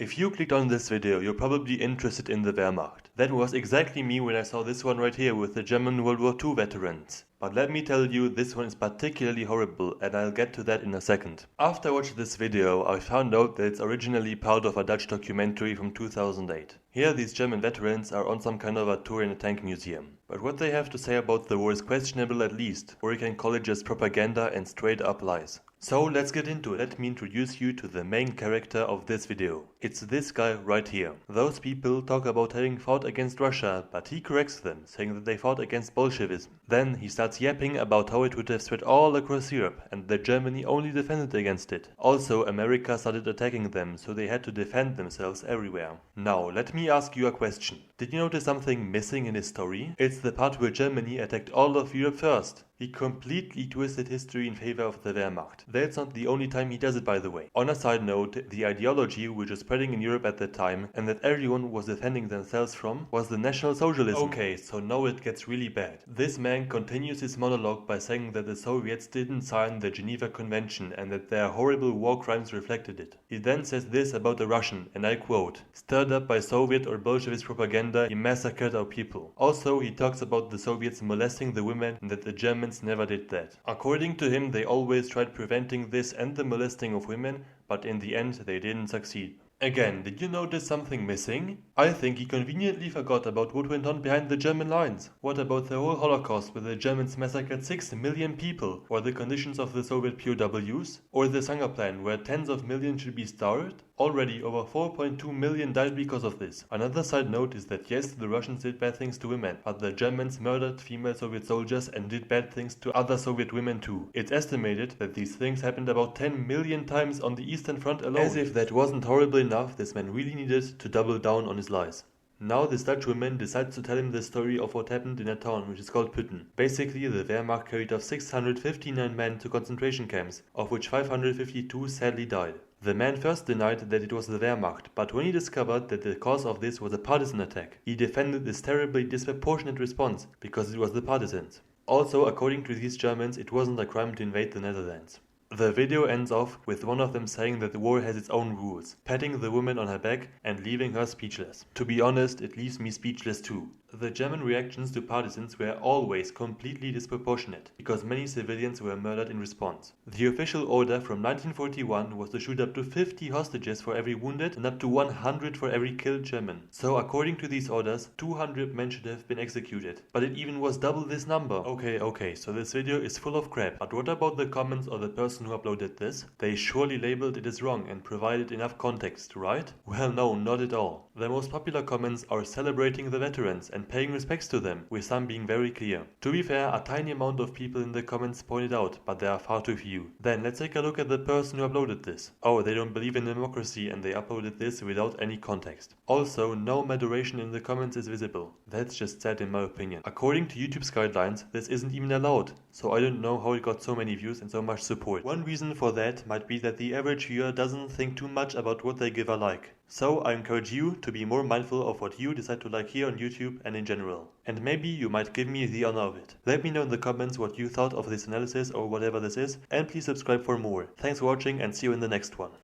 If you clicked on this video, you're probably interested in the Wehrmacht. That was exactly me when I saw this one right here with the German World War II veterans. But let me tell you, this one is particularly horrible, and I'll get to that in a second. After watching this video, I found out that it's originally part of a Dutch documentary from 2008. Here these German veterans are on some kind of a tour in a tank museum. But what they have to say about the war is questionable at least, or you can call it just propaganda and straight up lies. So let's get into it. Let me introduce you to the main character of this video. It's this guy right here. Those people talk about having fought against Russia, but he corrects them, saying that they fought against Bolshevism. Then he starts yapping about how it would have spread all across Europe, and that Germany only defended against it. Also, America started attacking them, so they had to defend themselves everywhere. Now, let me ask you a question. Did you notice something missing in his story? It's the part where Germany attacked all of Europe first. He completely twisted history in favor of the Wehrmacht. That's not the only time he does it, by the way. On a side note, the ideology which was spreading in Europe at that time and that everyone was defending themselves from was the National Socialism. Okay, so now it gets really bad. This man continues his monologue by saying that the Soviets didn't sign the Geneva Convention and that their horrible war crimes reflected it. He then says this about the Russian, and I quote, "Stirred up by Soviet or Bolshevist propaganda, he massacred our people." Also, he talks about the Soviets molesting the women and that the Germans never did that. According to him, they always tried preventing this and the molesting of women, but in the end they didn't succeed. Again, did you notice something missing? I think he conveniently forgot about what went on behind the German lines. What about the whole Holocaust where the Germans massacred 6 million people? Or the conditions of the Soviet POWs? Or the Sanger Plan where tens of millions should be starved? Already over 4.2 million died because of this. Another side note is that yes, the Russians did bad things to women, but the Germans murdered female Soviet soldiers and did bad things to other Soviet women too. It's estimated that these things happened about 10 million times on the Eastern Front alone. As if that wasn't horrible enough, this man really needed to double down on his lies. Now this Dutch woman decides to tell him the story of what happened in a town which is called Putten. Basically, the Wehrmacht carried off 659 men to concentration camps, of which 552 sadly died. The man first denied that it was the Wehrmacht, but when he discovered that the cause of this was a partisan attack, he defended this terribly disproportionate response, because it was the partisans. Also, according to these Germans, it wasn't a crime to invade the Netherlands. The video ends off with one of them saying that the war has its own rules, patting the woman on her back and leaving her speechless. To be honest, it leaves me speechless too. The German reactions to partisans were always completely disproportionate, because many civilians were murdered in response. The official order from 1941 was to shoot up to 50 hostages for every wounded and up to 100 for every killed German. So according to these orders, 200 men should have been executed. But it even was double this number. Okay, so this video is full of crap. But what about the comments or the person who uploaded this? They surely labeled it as wrong and provided enough context, right? Well, no, not at all. The most popular comments are celebrating the veterans and paying respects to them, with some being very clear. To be fair, a tiny amount of people in the comments pointed out, but there are far too few. Then let's take a look at the person who uploaded this. Oh, they don't believe in democracy and they uploaded this without any context. Also, no moderation in the comments is visible. That's just sad in my opinion. According to YouTube's guidelines, this isn't even allowed, so I don't know how it got so many views and so much support. One reason for that might be that the average viewer doesn't think too much about what they give a like. So I encourage you to be more mindful of what you decide to like here on YouTube and in general. And maybe you might give me the honor of it. Let me know in the comments what you thought of this analysis or whatever this is, and please subscribe for more. Thanks for watching and see you in the next one.